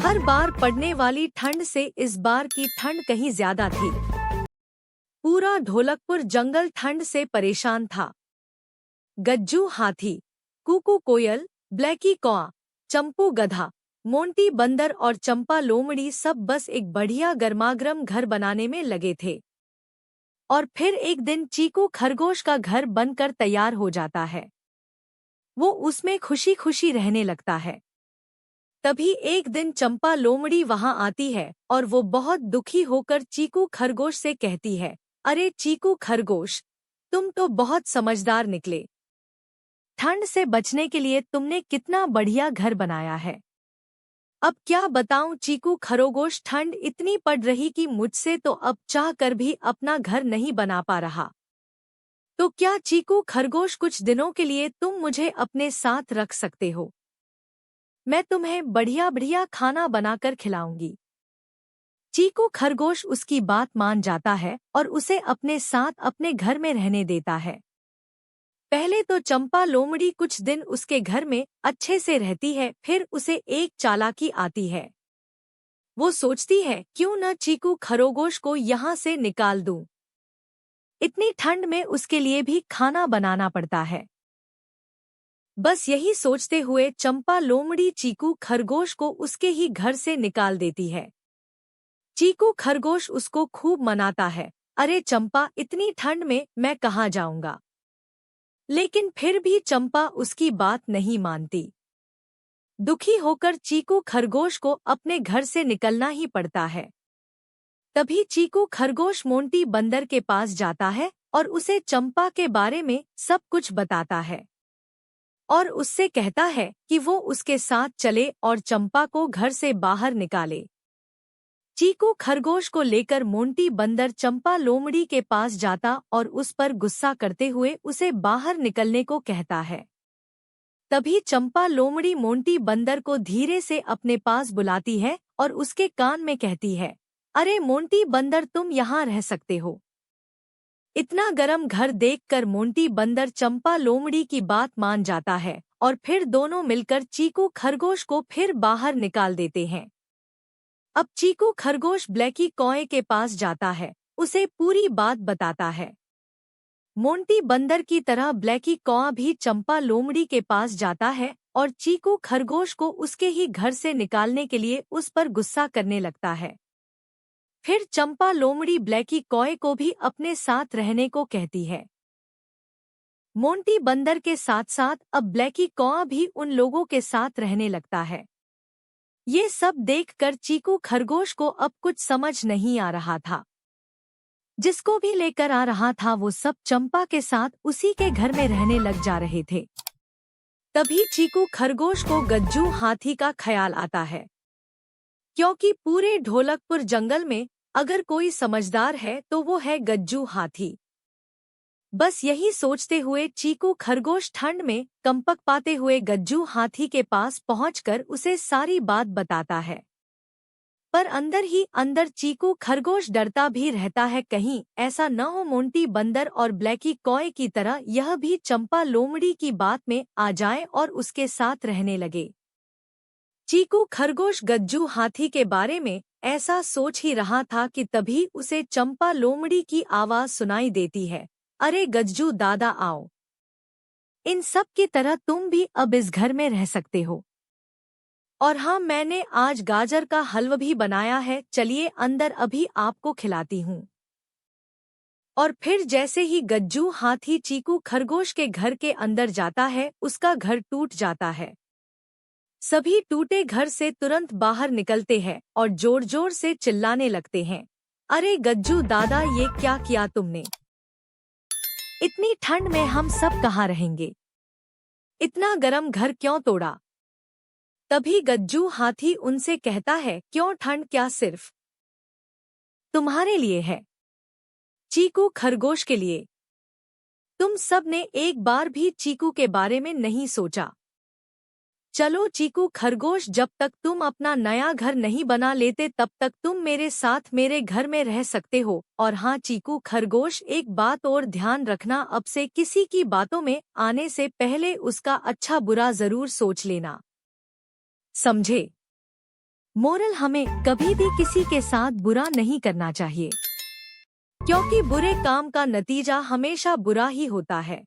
हर बार पड़ने वाली ठंड से इस बार की ठंड कहीं ज्यादा थी। पूरा ढोलकपुर जंगल ठंड से परेशान था। गज्जू हाथी, कुकू कोयल, ब्लैकी कौआ, चंपू गधा, मोंटी बंदर और चंपा लोमड़ी सब बस एक बढ़िया गर्मागर्म घर बनाने में लगे थे। और फिर एक दिन चीकू खरगोश का घर बनकर तैयार हो जाता है। वो उसमें खुशी खुशी रहने लगता है। तभी एक दिन चंपा लोमड़ी वहां आती है और वो बहुत दुखी होकर चीकू खरगोश से कहती है, अरे चीकू खरगोश, तुम तो बहुत समझदार निकले। ठंड से बचने के लिए तुमने कितना बढ़िया घर बनाया है। अब क्या बताऊं चीकू खरगोश, ठंड इतनी पड़ रही कि मुझसे तो अब चाह कर भी अपना घर नहीं बना पा रहा। तो क्या चीकू खरगोश कुछ दिनों के लिए तुम मुझे अपने साथ रख सकते हो? मैं तुम्हें बढ़िया बढ़िया खाना बनाकर खिलाऊंगी। चीकू खरगोश उसकी बात मान जाता है और उसे अपने साथ अपने घर में रहने देता है। पहले तो चंपा लोमड़ी कुछ दिन उसके घर में अच्छे से रहती है, फिर उसे एक चालाकी आती है। वो सोचती है क्यों न चीकू खरगोश को यहाँ से निकाल दूं। इतनी ठंड में उसके लिए भी खाना बनाना पड़ता है। बस यही सोचते हुए चंपा लोमड़ी चीकू खरगोश को उसके ही घर से निकाल देती है। चीकू खरगोश उसको खूब मनाता है, अरे चंपा, इतनी ठंड में मैं कहाँ जाऊंगा। लेकिन फिर भी चंपा उसकी बात नहीं मानती। दुखी होकर चीकू खरगोश को अपने घर से निकलना ही पड़ता है। तभी चीकू खरगोश मोंटी बंदर के पास जाता है और उसे चंपा के बारे में सब कुछ बताता है और उससे कहता है कि वो उसके साथ चले और चंपा को घर से बाहर निकाले। चीकू खरगोश को लेकर मोंटी बंदर चंपा लोमड़ी के पास जाता और उस पर गुस्सा करते हुए उसे बाहर निकलने को कहता है। तभी चंपा लोमड़ी मोंटी बंदर को धीरे से अपने पास बुलाती है और उसके कान में कहती है, अरे मोंटी बंदर, तुम यहाँ रह सकते हो। इतना गरम घर देखकर मोंटी बंदर चंपा लोमड़ी की बात मान जाता है और फिर दोनों मिलकर चीकू खरगोश को फिर बाहर निकाल देते हैं। अब चीकू खरगोश ब्लैकी कौए के पास जाता है, उसे पूरी बात बताता है। मोंटी बंदर की तरह ब्लैकी कौआ भी चंपा लोमड़ी के पास जाता है और चीकू खरगोश को उसके ही घर से निकालने के लिए उस पर गुस्सा करने लगता है। फिर चंपा लोमड़ी ब्लैकी कौए को भी अपने साथ रहने को कहती है। मोंटी बंदर के साथ साथ अब ब्लैकी कौआ भी उन लोगों के साथ रहने लगता है। ये सब देखकर चीकू खरगोश को अब कुछ समझ नहीं आ रहा था। जिसको भी लेकर आ रहा था वो सब चंपा के साथ उसी के घर में रहने लग जा रहे थे। तभी चीकू खरगोश को गज्जू हाथी का ख्याल आता है, क्योंकि पूरे ढोलकपुर जंगल में अगर कोई समझदार है तो वो है गज्जू हाथी। बस यही सोचते हुए चीकू खरगोश ठंड में कंपक पाते हुए गज्जू हाथी के पास पहुंचकर उसे सारी बात बताता है। पर अंदर ही अंदर चीकू खरगोश डरता भी रहता है, कहीं ऐसा न हो मोंटी बंदर और ब्लैकी कौए की तरह यह भी चंपा लोमड़ी की बात में आ जाए और उसके साथ रहने लगे। चीकू खरगोश गज्जू हाथी के बारे में ऐसा सोच ही रहा था कि तभी उसे चंपा लोमड़ी की आवाज सुनाई देती है, अरे गज्जू दादा, आओ। इन सब की तरह तुम भी अब इस घर में रह सकते हो। और हाँ, मैंने आज गाजर का हलवा भी बनाया है, चलिए अंदर अभी आपको खिलाती हूँ। और फिर जैसे ही गज्जू हाथी चीकू खरगोश के घर के अंदर जाता है, उसका घर टूट जाता है। सभी टूटे घर से तुरंत बाहर निकलते हैं और जोर जोर से चिल्लाने लगते हैं, अरे गज्जू दादा, ये क्या किया तुमने? इतनी ठंड में हम सब कहाँ रहेंगे? इतना गरम घर क्यों तोड़ा? तभी गज्जू हाथी उनसे कहता है, क्यों, ठंड क्या सिर्फ तुम्हारे लिए है? चीकू खरगोश के लिए? तुम सब ने एक बार भी चीकू के बारे में नहीं सोचा। चलो चीकू खरगोश, जब तक तुम अपना नया घर नहीं बना लेते तब तक तुम मेरे साथ मेरे घर में रह सकते हो। और हाँ चीकू खरगोश, एक बात और ध्यान रखना, अब से किसी की बातों में आने से पहले उसका अच्छा बुरा जरूर सोच लेना, समझे? मोरल, हमें कभी भी किसी के साथ बुरा नहीं करना चाहिए, क्योंकि बुरे काम का नतीजा हमेशा बुरा ही होता है।